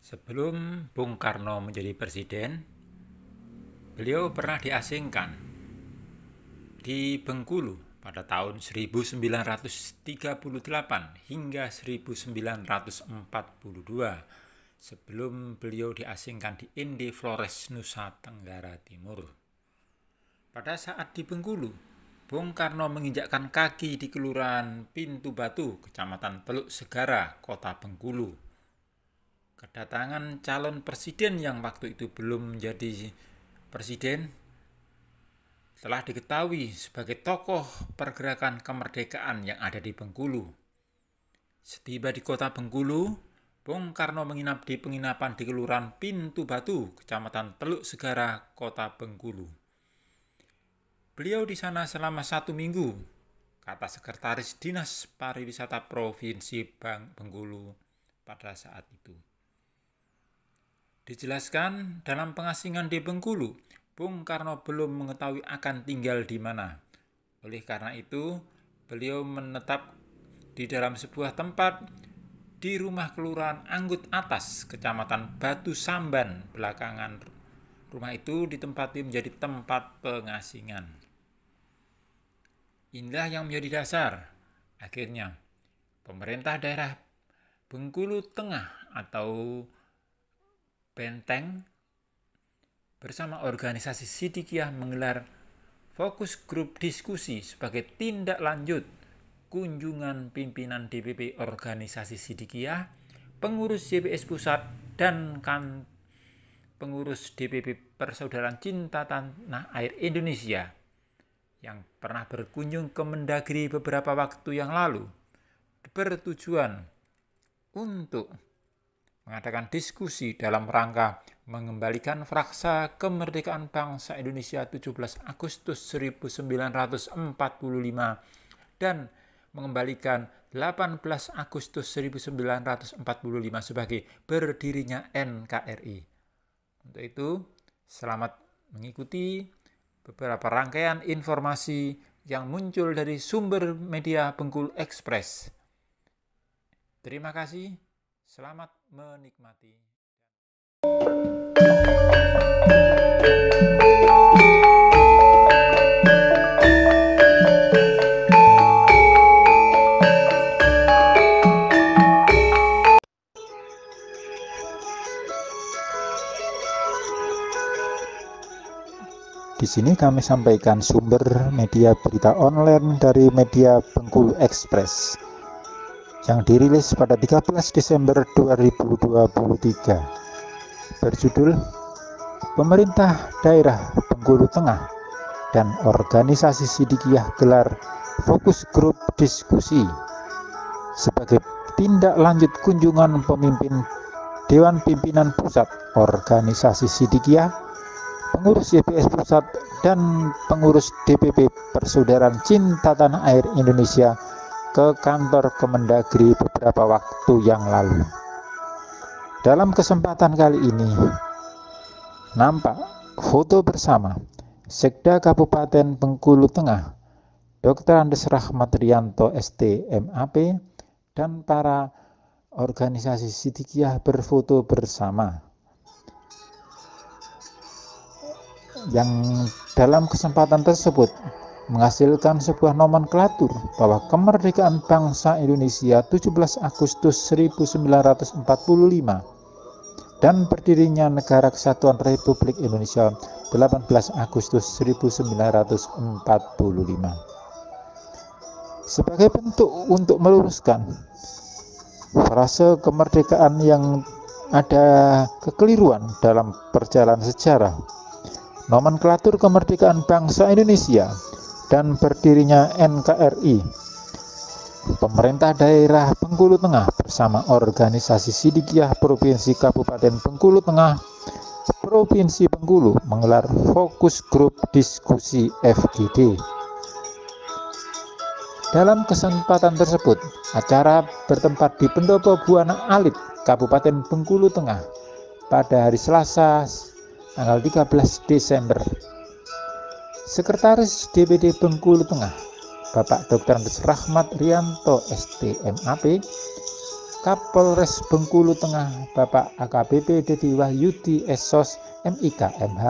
Sebelum Bung Karno menjadi presiden, beliau pernah diasingkan di Bengkulu pada tahun 1938 hingga 1942 sebelum beliau diasingkan di Inde Flores, Nusa Tenggara Timur. Pada saat di Bengkulu, Bung Karno menginjakkan kaki di Kelurahan Pintu Batu, Kecamatan Teluk Segara, Kota Bengkulu. Kedatangan calon presiden yang waktu itu belum menjadi presiden telah diketahui sebagai tokoh pergerakan kemerdekaan yang ada di Bengkulu. Setiba di kota Bengkulu, Bung Karno menginap di penginapan di Kelurahan Pintu Batu, Kecamatan Teluk Segara, Kota Bengkulu. Beliau di sana selama 1 minggu, kata Sekretaris Dinas Pariwisata Provinsi Bengkulu pada saat itu. Dijelaskan dalam pengasingan di Bengkulu, Bung Karno belum mengetahui akan tinggal di mana. Oleh karena itu, beliau menetap di dalam sebuah tempat di rumah Kelurahan Anggut Atas, Kecamatan Batu Samban. Belakangan rumah itu ditempati menjadi tempat pengasingan. Inilah yang menjadi dasar. Akhirnya, pemerintah daerah Bengkulu Tengah atau Benteng bersama organisasi Sidikiyah menggelar fokus grup diskusi sebagai tindak lanjut kunjungan pimpinan DPP organisasi Sidikiyah, pengurus JPS Pusat, dan pengurus DPP Persaudaraan Cinta Tanah Air Indonesia yang pernah berkunjung ke Mendagri beberapa waktu yang lalu bertujuan untuk mengadakan diskusi dalam rangka mengembalikan Frasa Kemerdekaan Bangsa Indonesia 17 Agustus 1945 dan mengembalikan 18 Agustus 1945 sebagai berdirinya NKRI. Untuk itu, selamat mengikuti beberapa rangkaian informasi yang muncul dari sumber media Bengkulu Express. Terima kasih. Selamat menikmati. Di sini kami sampaikan sumber media berita online dari media Bengkulu Express yang dirilis pada 13 Desember 2023 berjudul Pemerintah Daerah Bengkulu Tengah dan Organisasi Sidikiyah gelar fokus grup diskusi sebagai tindak lanjut kunjungan pemimpin Dewan Pimpinan Pusat Organisasi Sidikiyah, pengurus JPS Pusat, dan pengurus DPP Persaudaraan Cinta Tanah Air Indonesia ke kantor Kemendagri beberapa waktu yang lalu. Dalam kesempatan kali ini, nampak foto bersama Sekda Kabupaten Bengkulu Tengah, Dr. Andes Rahmat Rianto ST MAP, dan para organisasi Sidikiyah berfoto bersama. Yang dalam kesempatan tersebut menghasilkan sebuah nomenklatur bahwa kemerdekaan bangsa Indonesia 17 Agustus 1945 dan berdirinya Negara Kesatuan Republik Indonesia 18 Agustus 1945 sebagai bentuk untuk meluruskan frase kemerdekaan yang ada kekeliruan dalam perjalanan sejarah. Nomenklatur kemerdekaan bangsa Indonesia dan berdirinya NKRI, pemerintah daerah Bengkulu Tengah bersama organisasi Sidikiyah Provinsi Kabupaten Bengkulu Tengah, Provinsi Bengkulu menggelar fokus grup diskusi FGD. Dalam kesempatan tersebut, acara bertempat di Pendopo Buana Alit, Kabupaten Bengkulu Tengah pada hari Selasa tanggal 13 Desember. Sekretaris DPD Bengkulu Tengah, Bapak Dr. Andes Rahmat Rianto ST MAP, Kapolres Bengkulu Tengah Bapak AKBP Dedi Wahyudi SOS MIK MH,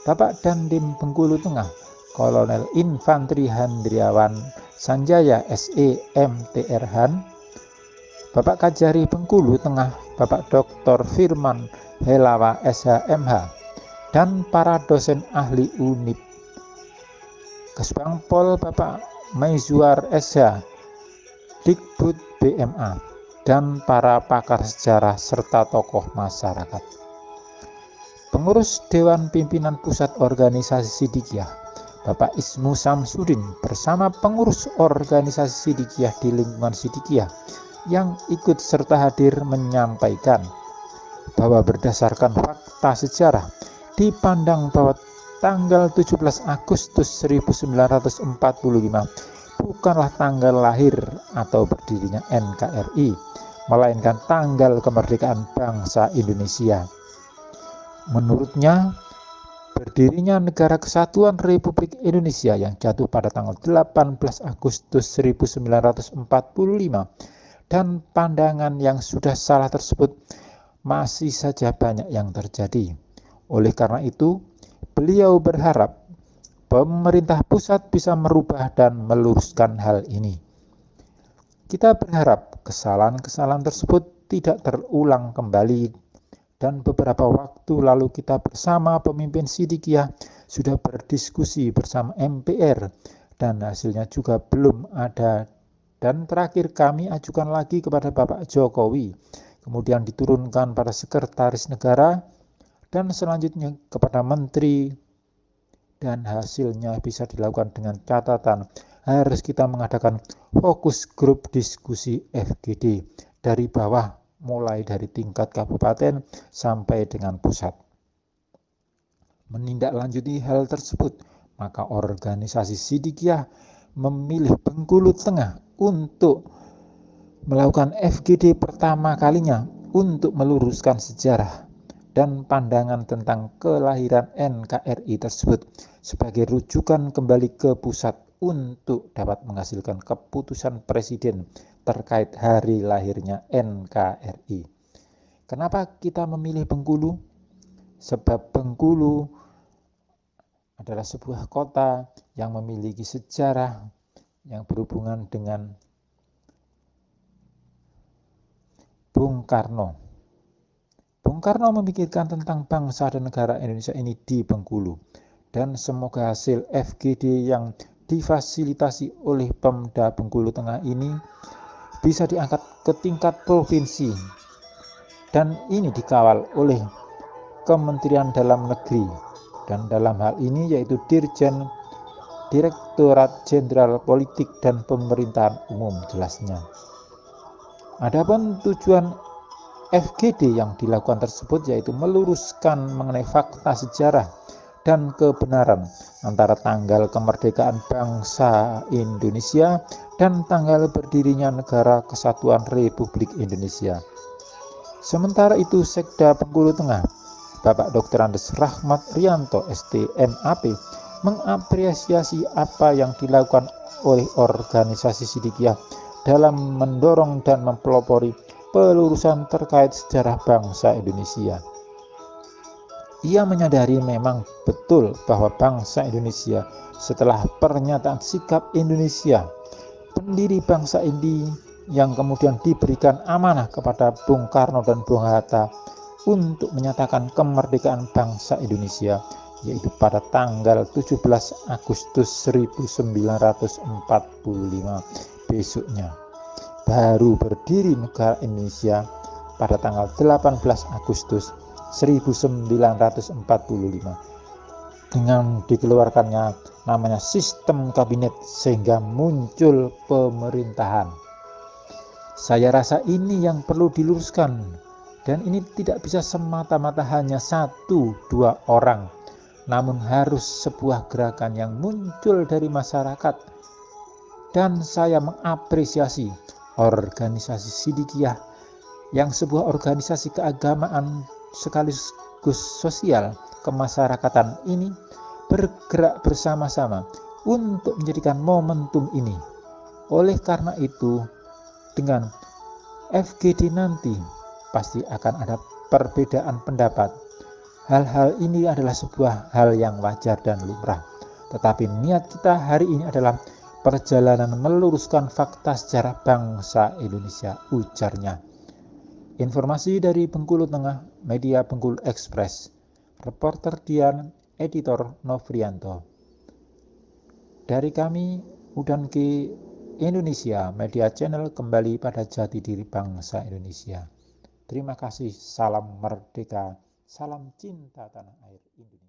Bapak Dandim Bengkulu Tengah Kolonel Infantri Handriawan Sanjaya SE MTR Han, Bapak Kajari Bengkulu Tengah Bapak Dr. Firman Helawa SHMH, dan para dosen ahli UNIP Kesbangpol Bapak Maizuar SH, Dikbud BMA, dan para pakar sejarah serta tokoh masyarakat. Pengurus Dewan Pimpinan Pusat Organisasi Sidikiyah Bapak Ismu Samsudin bersama pengurus organisasi Sidikiyah di lingkungan Sidikiyah yang ikut serta hadir menyampaikan bahwa berdasarkan fakta sejarah dipandang bahwa tanggal 17 Agustus 1945 bukanlah tanggal lahir atau berdirinya NKRI, melainkan tanggal kemerdekaan bangsa Indonesia. Menurutnya, berdirinya Negara Kesatuan Republik Indonesia yang jatuh pada tanggal 18 Agustus 1945 dan pandangan yang sudah salah tersebut masih saja banyak yang terjadi. Oleh karena itu, beliau berharap pemerintah pusat bisa merubah dan meluruskan hal ini. Kita berharap kesalahan-kesalahan tersebut tidak terulang kembali, dan beberapa waktu lalu kita bersama pemimpin Sidikiyah sudah berdiskusi bersama MPR dan hasilnya juga belum ada, dan terakhir kami ajukan lagi kepada Bapak Jokowi, kemudian diturunkan pada Sekretaris Negara dan selanjutnya kepada Menteri, dan hasilnya bisa dilakukan dengan catatan harus kita mengadakan fokus grup diskusi FGD dari bawah, mulai dari tingkat kabupaten sampai dengan pusat. Menindaklanjuti hal tersebut, maka organisasi Sidikiyah memilih Bengkulu Tengah untuk melakukan FGD pertama kalinya untuk meluruskan sejarah dan pandangan tentang kelahiran NKRI tersebut sebagai rujukan kembali ke pusat untuk dapat menghasilkan keputusan Presiden terkait hari lahirnya NKRI. Kenapa kita memilih Bengkulu? Sebab Bengkulu adalah sebuah kota yang memiliki sejarah yang berhubungan dengan Bung Karno. Bung Karno memikirkan tentang bangsa dan negara Indonesia ini di Bengkulu, dan semoga hasil FGD yang difasilitasi oleh Pemda Bengkulu Tengah ini bisa diangkat ke tingkat provinsi, dan ini dikawal oleh Kementerian Dalam Negeri, dan dalam hal ini yaitu Dirjen Direktorat Jenderal Politik dan Pemerintahan Umum jelasnya. Adapun tujuan FGD yang dilakukan tersebut yaitu meluruskan mengenai fakta sejarah dan kebenaran antara tanggal kemerdekaan bangsa Indonesia dan tanggal berdirinya Negara Kesatuan Republik Indonesia. Sementara itu, Sekda Bengkulu Tengah, Bapak Dr. Andes Rahmat Rianto STMAP, mengapresiasi apa yang dilakukan oleh organisasi Sidikiyah dalam mendorong dan mempelopori pelurusan terkait sejarah bangsa Indonesia. Ia menyadari memang betul bahwa bangsa Indonesia setelah pernyataan sikap Indonesia, pendiri bangsa ini yang kemudian diberikan amanah kepada Bung Karno dan Bung Hatta untuk menyatakan kemerdekaan bangsa Indonesia, yaitu pada tanggal 17 Agustus 1945 besoknya. Baru berdiri negara Indonesia pada tanggal 18 Agustus 1945 dengan dikeluarkannya namanya sistem kabinet sehingga muncul pemerintahan. Saya rasa ini yang perlu diluruskan, dan ini tidak bisa semata-mata hanya 1-2 orang, namun harus sebuah gerakan yang muncul dari masyarakat. Dan saya mengapresiasi organisasi Sidikiyah yang sebuah organisasi keagamaan sekaligus sosial kemasyarakatan ini bergerak bersama-sama untuk menjadikan momentum ini. Oleh karena itu, dengan FGD nanti pasti akan ada perbedaan pendapat. Hal-hal ini adalah sebuah hal yang wajar dan lumrah. Tetapi niat kita hari ini adalah perjalanan meluruskan fakta sejarah bangsa Indonesia, ujarnya. Informasi dari Bengkulu Tengah, Media Bengkulu Express. Reporter Dian, Editor Novrianto. Dari kami, Udan Ki Indonesia Media Channel kembali pada jati diri bangsa Indonesia. Terima kasih, salam merdeka, salam cinta tanah air Indonesia.